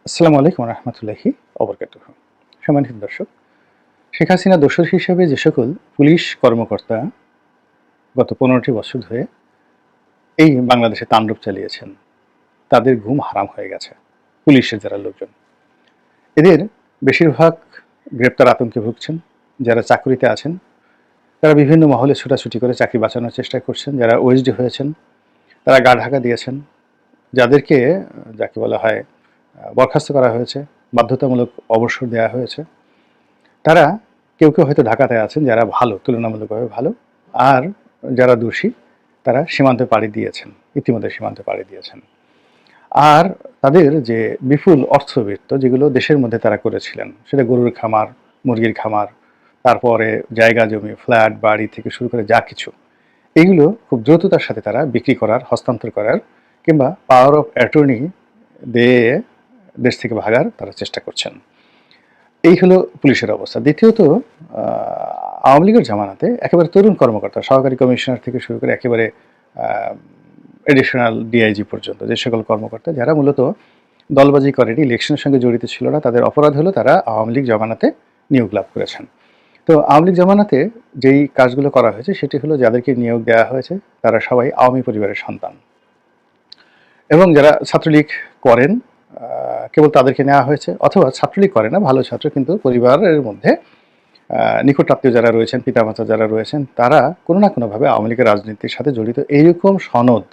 আসসালামু আলাইকুম রহমতুল্লাহি অবরকাতুহ। সম্মানিত দর্শক, শেখ হাসিনা দোসর হিসেবে যে সকল পুলিশ কর্মকর্তা গত 15টি বছর ধরে এই বাংলাদেশে তাণ্ডব চালিয়েছেন, তাদের ঘুম হারাম হয়ে গেছে। পুলিশের যারা লোকজন, এদের বেশিরভাগ গ্রেপ্তার আতঙ্কে ভুগছেন। যারা চাকরিতে আছেন তারা বিভিন্ন মহলে ছুটাছুটি করে চাকরি বাঁচানোর চেষ্টা করছেন। যারা ওএসডি হয়েছেন তারা গা ঢাকা দিয়েছেন। যাদেরকে যাকে বলা হয় বরখাস্ত করা হয়েছে, বাধ্যতামূলক অবসর দেওয়া হয়েছে, তারা কেউ কেউ হয়তো ঢাকাতে আছেন যারা ভালো, তুলনামূলকভাবে ভালো। আর যারা দোষী তারা সীমান্তে পাড়ি দিয়েছেন, ইতিমধ্যে সীমান্তে পাড়ি দিয়েছেন। আর তাদের যে বিপুল অর্থবিত্ত যেগুলো দেশের মধ্যে তারা করেছিলেন, সেটা গরুর খামার, মুরগির খামার, তারপরে জায়গা জমি, ফ্ল্যাট, বাড়ি থেকে শুরু করে যা কিছু, এগুলো খুব দ্রুততার সাথে তারা বিক্রি করার, হস্তান্তর করার কিংবা পাওয়ার অফ অ্যাটর্নি দিয়ে দেশ থেকে ভাগার তারা চেষ্টা করছেন। এই হলো পুলিশের অবস্থা। দ্বিতীয়ত, আওয়ামী লীগের জামানাতে একেবারে তরুণ কর্মকর্তা, সহকারী কমিশনার থেকে শুরু করে একেবারে এডিশনাল ডিআইজি পর্যন্ত যে সকল কর্মকর্তা যারা মূলত দলবাজি করেনি, ইলেকশনের সঙ্গে জড়িত ছিল না, তাদের অপরাধ হলো তারা আওয়ামী লীগ জামানাতে নিয়োগ লাভ করেছেন। তো আওয়ামী লীগ জামানাতে যেই কাজগুলো করা হয়েছে সেটি হলো যাদেরকে নিয়োগ দেওয়া হয়েছে তারা সবাই আওয়ামী পরিবারের সন্তান, এবং যারা ছাত্রলীগ করেন কেবল তাদেরকে নেওয়া হয়েছে, অথবা ছাত্রলীগ করে না, ভালো ছাত্র কিন্তু পরিবারের মধ্যে নিকটাত্মীয় যারা রয়েছেন, পিতামাতা যারা রয়েছেন, তারা কোনো না কোনোভাবে আওয়ামী লীগের রাজনীতির সাথে জড়িত, এইরকম সনদ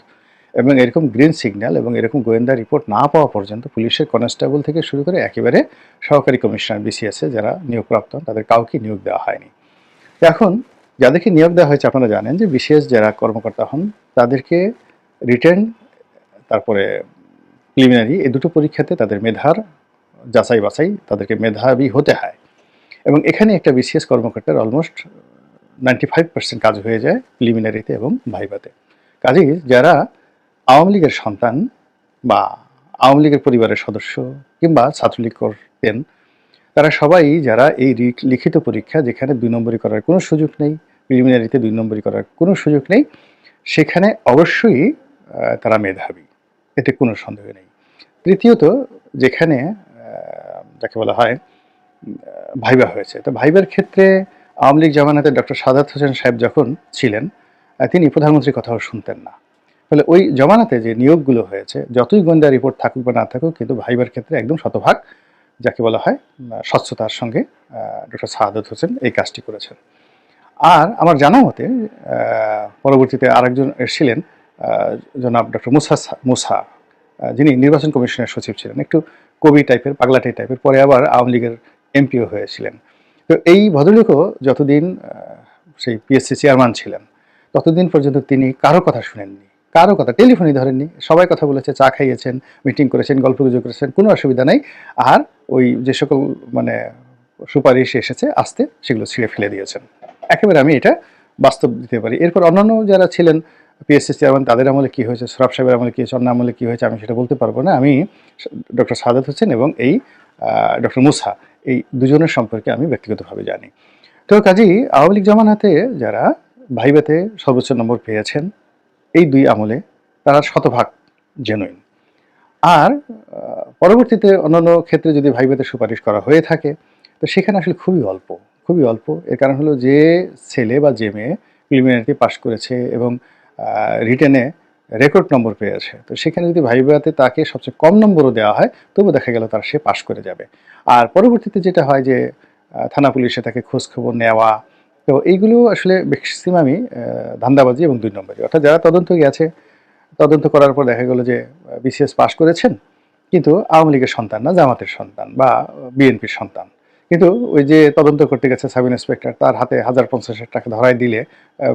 এবং এরকম গ্রিন সিগন্যাল এবং এরকম গোয়েন্দা রিপোর্ট না পাওয়া পর্যন্ত পুলিশের কনস্টেবল থেকে শুরু করে একেবারে সহকারী কমিশনার বিসিএসে যারা নিয়োগপ্রাপ্ত তাদের কাউকে নিয়োগ দেওয়া হয়নি। এখন যাদেরকে নিয়োগ দেওয়া হয়েছে আপনারা জানেন যে বিসিএস যারা কর্মকর্তা হন তাদেরকে রিটেন, তারপরে প্রিলিমিনারি, এই দুটো পরীক্ষাতে তাদের মেধার যাচাই বাছাই, তাদেরকে মেধাবী হতে হয়। এবং এখানে একটা বিসিএস কর্মকর্তার অলমোস্ট 95% কাজ হয়ে যায় প্রিলিমিনারিতে এবং ভাইভাতে। কাজেই যারা আওয়ামী লীগের সন্তান বা আওয়ামী লীগের পরিবারের সদস্য কিংবা ছাত্রলীগ করতেন, তারা সবাই যারা এই লিখিত পরীক্ষা যেখানে 2 নম্বরই করার কোনো সুযোগ নেই, প্রিলিমিনারিতে 2 নম্বরই করার কোনো সুযোগ নেই, সেখানে অবশ্যই তারা মেধাবী, এতে কোনো সন্দেহ নেই। তৃতীয়ত, যেখানে যাকে বলা হয় ভাইবা হয়েছে, তো ভাইবার ক্ষেত্রে আওয়ামী লীগ জামানাতে ডক্টর সাদাত হোসেন সাহেব যখন ছিলেন তিনি প্রধানমন্ত্রীর কথাও শুনতেন না। ফলে ওই জমানাতে যে নিয়োগগুলো হয়েছে, যতই গোয়েন্দা রিপোর্ট থাকুক বা না থাকুক, কিন্তু ভাইবার ক্ষেত্রে একদম শতভাগ যাকে বলা হয় স্বচ্ছতার সঙ্গে ডক্টর সাদাত হোসেন এই কাজটি করেছেন। আর আমার জানা মতে পরবর্তীতে আরেকজন এসেছিলেন জনাব ডক্টর মুসা, যিনি নির্বাচন কমিশনের সচিব ছিলেন, একটু কবি টাইপের, পাগলাটে টাইপের, পরে আবার আওয়ামী লীগের এমপিও হয়েছিলেন। তো এই ভদ্রলোকও যতদিন সেই পিএসসি চেয়ারম্যান ছিলেন ততদিন পর্যন্ত তিনি কারো কথা শুনেননি, কারো কথা টেলিফোনই ধরেননি। সবাই কথা বলেছে, চা খাইয়েছেন, মিটিং করেছেন, গল্পগুজব করেছেন, কোনো অসুবিধা নেই। আর ওই যে সকল মানে সুপারিশ এসেছে আসতে, সেগুলো ছিঁড়ে ফেলে দিয়েছেন। একেবারে আমি এটা বাস্তব দিতে পারি। এরপর অন্যান্য যারা ছিলেন পিএসসি চেয়ারম্যান, তাদের আমলে কী হয়েছে, সরাফ সাহেবের আমলে কী হয়েছে, অন্য আমলে কী হয়েছে, আমি সেটা বলতে পারবো না। আমি ডক্টর সাদাত হোসেন এবং এই ডক্টর মুসা, এই দুজনের সম্পর্কে আমি ব্যক্তিগতভাবে জানি। তো কাজেই আওয়ামী লীগ জামানাতে যারা ভাইভাতে সর্বোচ্চ নম্বর পেয়েছেন এই 2 আমলে, তারা শতভাগ জেনুইন। আর পরবর্তীতে অন্যান্য ক্ষেত্রে যদি ভাইভাতে সুপারিশ করা হয়ে থাকে, তো সেখানে আসলে খুবই অল্প, খুবই অল্প। এর কারণ হলো যে ছেলে বা যে মেয়ে প্রিলিমিনারিতে পাশ করেছে এবং রিটেনে রেকর্ড নম্বর পেয়েছে, তো সেখানে যদি ভাইভাতে তাকে সবচেয়ে কম নম্বরও দেওয়া হয়, তবু দেখা গেল তার সে পাশ করে যাবে। আর পরবর্তীতে যেটা হয় যে থানা পুলিশে তাকে খোঁজখবর নেওয়া, তো এইগুলো আসলে ম্যাক্সিমামই ধান্দাবাজি এবং 2 নম্বরই। অর্থাৎ যারা তদন্ত গেছে, তদন্ত করার পর দেখা গেল যে বিসিএস পাশ করেছেন, কিন্তু আওয়ামী লীগের সন্তান না, জামাতের সন্তান বা বিএনপির সন্তান। কিন্তু ওই যে তদন্ত করতে গেছে সাব ইন্সপেক্টর, তার হাতে 1050 টাকা ধরাই দিলে,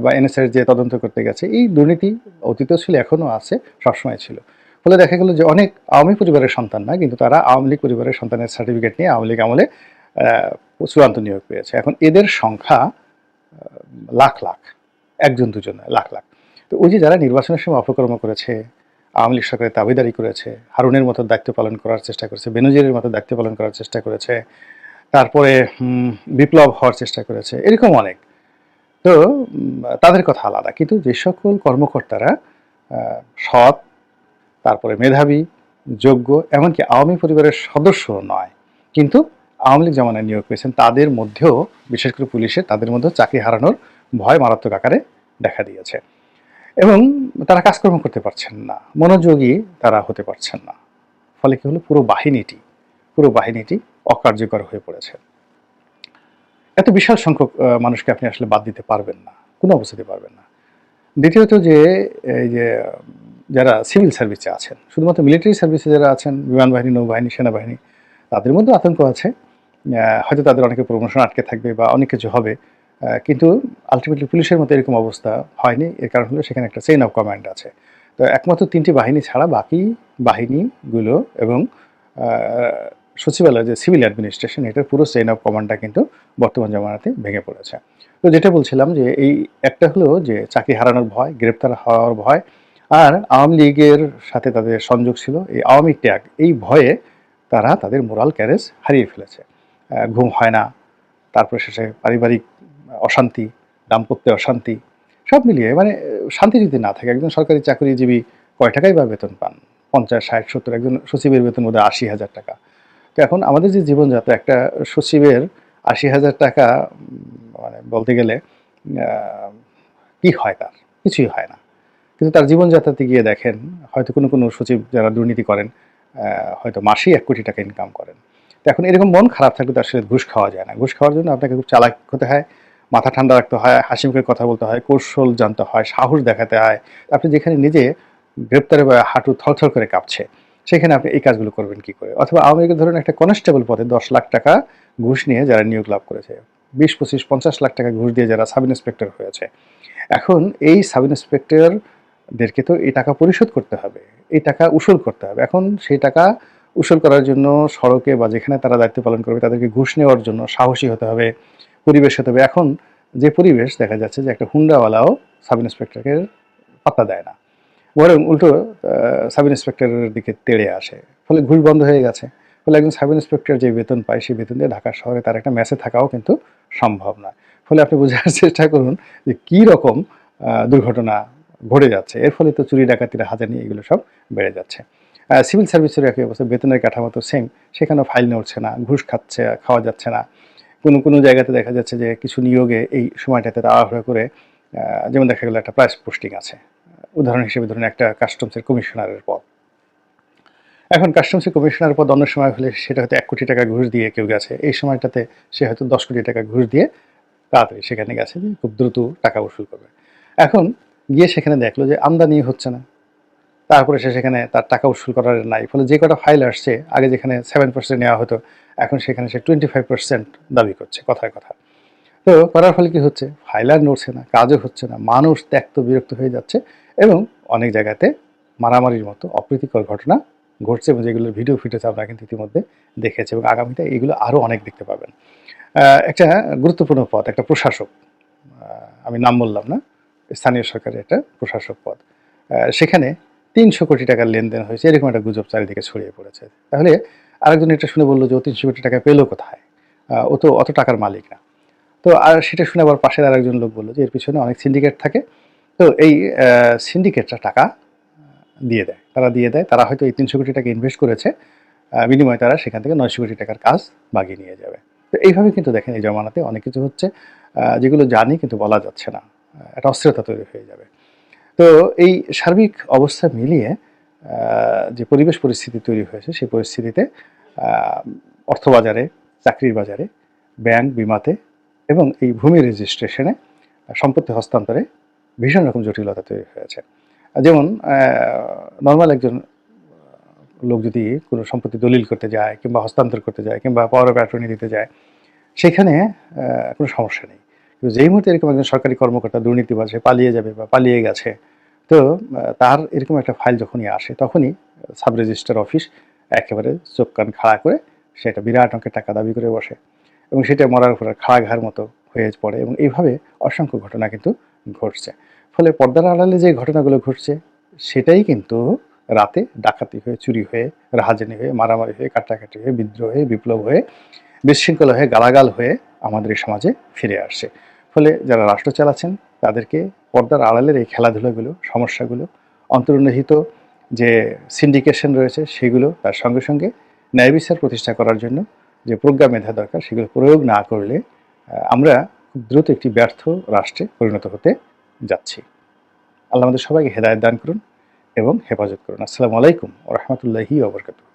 বা এনএসআই যে তদন্ত করতে গেছে, এই দুর্নীতি অতীতেও ছিল, এখনও আছে, সবসময় ছিল। ফলে দেখা গেল যে অনেক আওয়ামী পরিবারের সন্তান না, কিন্তু তারা আওয়ামী লীগ পরিবারের সন্তানের সার্টিফিকেট নিয়ে আওয়ামী লীগ আমলে চূড়ান্ত নিয়োগ পেয়েছে। এখন এদের সংখ্যা লাখ লাখ, একজন দুজন নয়, লাখ লাখ। তো ওই যে যারা নির্বাচনের সময় অপকর্ম করেছে, আওয়ামী লীগ সরকারের দাবিদারি করেছে, হারুনের মতো দায়িত্ব পালন করার চেষ্টা করেছে, বেনজিরের মতো দায়িত্ব পালন করার চেষ্টা করেছে, তারপরে বিপ্লব হওয়ার চেষ্টা করেছে, এরকম অনেক। তো তাদের কথা আলাদা, কিন্তু যে সকল কর্মকর্তারা সৎ, তারপরে মেধাবী, যোগ্য, এমনকি আওয়ামী পরিবারের সদস্য নয়, কিন্তু আওয়ামী লীগ জামানায় নিয়োগ পেয়েছেন, তাদের মধ্যেও বিশেষ করে পুলিশের তাদের মধ্যেও চাকরি হারানোর ভয় মারাত্মক আকারে দেখা দিয়েছে এবং তারা কাজকর্ম করতে পারছেন না, মনোযোগী তারা হতে পারছেন না। ফলে কি হলো, পুরো বাহিনীটি অকার্যকর হয়ে পড়েছে। এত বিশাল সংখ্যক মানুষকে আপনি আসলে বাদ দিতে পারবেন না, কোনো অবস্থাতে পারবেন না। দ্বিতীয়ত যে এই যে যারা সিভিল সার্ভিসে আছেন, শুধুমাত্র মিলিটারি সার্ভিসে যারা আছেন, বিমান বাহিনী, নৌবাহিনী, সেনাবাহিনী, তাদের মধ্যে আতঙ্ক আছে। হয়তো তাদের অনেকের প্রমোশন আটকে থাকবে বা অনেক কিছু হবে, কিন্তু আলটিমেটলি পুলিশের মতো এরকম অবস্থা হয়নি। এর কারণ হলো সেখানে একটা চেইন অফ কমান্ড আছে। তো একমাত্র ৩টি বাহিনী ছাড়া বাকি বাহিনীগুলো এবং সচিবালয় যে সিভিল অ্যাডমিনিস্ট্রেশন, এটার পুরো চেইন অফ কমান্ডটা কিন্তু বর্তমান জামানাতে ভেঙে পড়েছে। তো যেটা বলছিলাম যে এই একটা হলো যে চাকরি হারানোর ভয়, গ্রেপ্তার হওয়ার ভয়, আর আওয়ামী লীগের সাথে তাদের সংযোগ ছিল, এই আওয়ামী ত্যাগ, এই ভয়ে তারা তাদের মোরাল ক্যারেজ হারিয়ে ফেলেছে। ঘুম হয় না, তারপরে শেষে পারিবারিক অশান্তি, দাম্পত্য অশান্তি, সব মিলিয়ে মানে শান্তি যদি না থাকে, একজন সরকারি চাকরিজীবী কয় টাকাই বা বেতন পান? ৫০, ৬০, ৭০, একজন সচিবের বেতন বোধহয় ৮০,০০০ টাকা। তো এখন আমাদের যে জীবনযাত্রা, একটা সচিবের ৮০,০০০ টাকা মানে বলতে গেলে কি হয়, তার কিছুই হয় না। কিন্তু তার জীবনযাত্রাতে গিয়ে দেখেন, হয়তো কোনো সচিব যারা দুর্নীতি করেন হয়তো মাসেই ১ কোটি টাকা ইনকাম করেন। তো এখন এরকম মন খারাপ থাকলে তো আসলে ঘুষ খাওয়া যায় না। ঘুষ খাওয়ার জন্য আপনাকে খুব চালাক হতে হয়, মাথা ঠান্ডা রাখতে হয়, হাসিমুখে কথা বলতে হয়, কৌশল জানতে হয়, সাহস দেখাতে হয়। আপনি যেখানে নিজে গ্রেপ্তারে বা হাঁটু থরথর করে কাঁপছে, সেখানে আপনি এই কাজগুলো করবেন কি করে? অথবা আওয়ামী লীগের ধরুন একটা কনস্টেবল পদে ১০ লাখ টাকা ঘুষ নিয়ে যারা নিয়োগ লাভ করেছে, ২০, ২৫, ৫০ লাখ টাকা ঘুষ দিয়ে যারা সাব ইন্সপেক্টর হয়েছে, এখন এই সাব ইন্সপেক্টরদেরকে তো এই টাকা পরিশোধ করতে হবে, এই টাকা উসুল করতে হবে। এখন সেই টাকা উসুল করার জন্য সড়কে বা যেখানে তারা দায়িত্ব পালন করবে, তাদেরকে ঘুষ নেওয়ার জন্য সাহসী হতে হবে, পরিবেশ হতে হবে। এখন যে পরিবেশ, দেখা যাচ্ছে যে একটা হুন্ডাওয়ালাও সাব ইন্সপেক্টরকে পাত্তা দেয় না, বরং উল্টো সাব ইন্সপেক্টরের দিকে তেড়ে আসে। ফলে ঘুষ বন্ধ হয়ে গেছে। ফলে একজন সাব ইন্সপেক্টর যে বেতন পায়, সেই বেতন দিয়ে ঢাকা শহরে তার একটা মেসে থাকাও কিন্তু সম্ভব নয়। ফলে আপনি বোঝার চেষ্টা করুন যে কী রকম দুর্ঘটনা ঘটে যাচ্ছে। এর ফলে তো চুরি ডাকাতি, রাহাজানি, এগুলো সব বেড়ে যাচ্ছে। সিভিল সার্ভিসের একই অবস্থা, বেতনের কাঠামো তো সেম, সেখানেও ফাইল নড়ছে না, ঘুষ খাওয়া যাচ্ছে না। কোনো জায়গাতে দেখা যাচ্ছে যে কিছু নিয়োগে এই সময়টাতে তাড়াহুড়ো করে, যেমন দেখা গেলো একটা প্রাইস পোস্টিং আছে, উদাহরণ হিসেবে ধরুন একটা কাস্টমসের কমিশনারের পদ। এখন কাস্টমসের কমিশনারের পদ অন্য সময় হলে সেটা হয়তো ১ কোটি টাকা ঘুষ দিয়ে কেউ গেছে, এই সময়টাতে সে হয়তো ১০ কোটি টাকা ঘুষ দিয়ে তাড়াতাড়ি সেখানে গেছে যে খুব দ্রুত টাকা উসুল করবে। এখন গিয়ে সেখানে দেখলো যে আমদানি হচ্ছে না, তারপরে সে সেখানে তার টাকা উসুল করার নাই। ফলে যে কটা ফাইল আসছে, আগে যেখানে 7% নেওয়া হতো, এখন সেখানে সে 25% দাবি করছে কথায় কথা। তো করার ফলে কি হচ্ছে, ফাইল আর নড়ছে না, কাজও হচ্ছে না, মানুষ ত্যক্ত বিরক্ত হয়ে যাচ্ছে এবং অনেক জায়গাতে মারামারির মতো অপ্রীতিকর ঘটনা ঘটছে এবং যেগুলোর ভিডিও ফুটেজ আমরা কিন্তু ইতিমধ্যে দেখেছি এবং আগামীতে এগুলো আরও অনেক দেখতে পাবেন। একটা গুরুত্বপূর্ণ পদ, একটা প্রশাসক, আমি নাম বললাম না, স্থানীয় সরকারের একটা প্রশাসক পদ, সেখানে ৩০০ কোটি টাকার লেনদেন হয়েছে, এরকম একটা গুজব চারিদিকে ছড়িয়ে পড়েছে। তাহলে আরেকজন এটা শুনে বললো যে ও ৩০০ কোটি টাকা পেলো কোথায়, ও তো অত টাকার মালিক না। তো আর সেটা শুনে আবার পাশের আরেকজন লোক বললো যে এর পিছনে অনেক সিন্ডিকেট থাকে, তো এই সিন্ডিকেটরা টাকা দিয়ে দেয়, তারা হয়তো এই ৩০০ কোটি টাকা ইনভেস্ট করেছে, বিনিময়ে তারা সেখান থেকে ৯০০ কোটি টাকার কাজ বাগিয়ে নিয়ে যাবে। তো এইভাবে কিন্তু দেখেন এই জমানাতে অনেক কিছু হচ্ছে, যেগুলো জানি কিন্তু বলা যাচ্ছে না, একটা অস্থিরতা তৈরি হয়ে যাবে। তো এই সার্বিক অবস্থা মিলিয়ে যে পরিবেশ পরিস্থিতি তৈরি হয়েছে, সেই পরিস্থিতিতে অর্থবাজারে, চাকরির বাজারে, ব্যাংক বিমাতে এবং এই ভূমি রেজিস্ট্রেশনে, সম্পত্তি হস্তান্তরে ভীষণ রকম জটিলতা তৈরি হয়েছে। যেমন নর্মাল একজন লোক যদি কোনো সম্পত্তি দলিল করতে যায় কিংবা হস্তান্তর করতে যায় কিংবা পাওয়ার অফ অ্যাটর্নি দিতে যায়, সেখানে কোনো সমস্যা নেই। কিন্তু যেই মুহূর্তে এরকম একজন সরকারি কর্মকর্তা দুর্নীতিবাজ, সে পালিয়ে যাবে বা পালিয়ে গেছে, তো তার এরকম একটা ফাইল যখনই আসে, তখনই সাব রেজিস্ট্রার অফিস একেবারে চোখ কান খাড়া করে সে একটা বিরাট অঙ্কের টাকা দাবি করে বসে এবং সেটা মরার উপর খাড়া ঘাড় মতো হয়ে পড়ে এবং এইভাবে অসংখ্য ঘটনা কিন্তু ঘটছে। ফলে পর্দার আড়ালে যে ঘটনাগুলো ঘটছে, সেটাই কিন্তু রাতে ডাকাতি হয়ে, চুরি হয়ে, রাহাজানি হয়ে, মারামারি হয়ে, কাটাকাটি হয়ে, বিদ্রোহ হয়ে, বিপ্লব হয়ে, বিশৃঙ্খলা হয়ে, গালাগাল হয়ে আমাদের এই সমাজে ফিরে আসছে। ফলে যারা রাষ্ট্র চালাচ্ছেন, তাদেরকে পর্দার আড়ালের এই খেলাধুলাগুলো, সমস্যাগুলো, অন্তর্নিহিত যে সিন্ডিকেশন রয়েছে সেগুলো, তার সঙ্গে সঙ্গে ন্যায় বিচার প্রতিষ্ঠা করার জন্য যে প্রজ্ঞা মেধা দরকার সেগুলো প্রয়োগ না করলে আমরা খুব দ্রুত একটি ব্যর্থ রাষ্ট্রে পরিণত হতে যাচ্ছি। আল্লাহ আমাদের সবাইকে হেদায়েত দান করুন এবং হেফাজত করুন। আসসালামু আলাইকুম ওয়া রাহমাতুল্লাহি ওয়া বারাকাতুহু।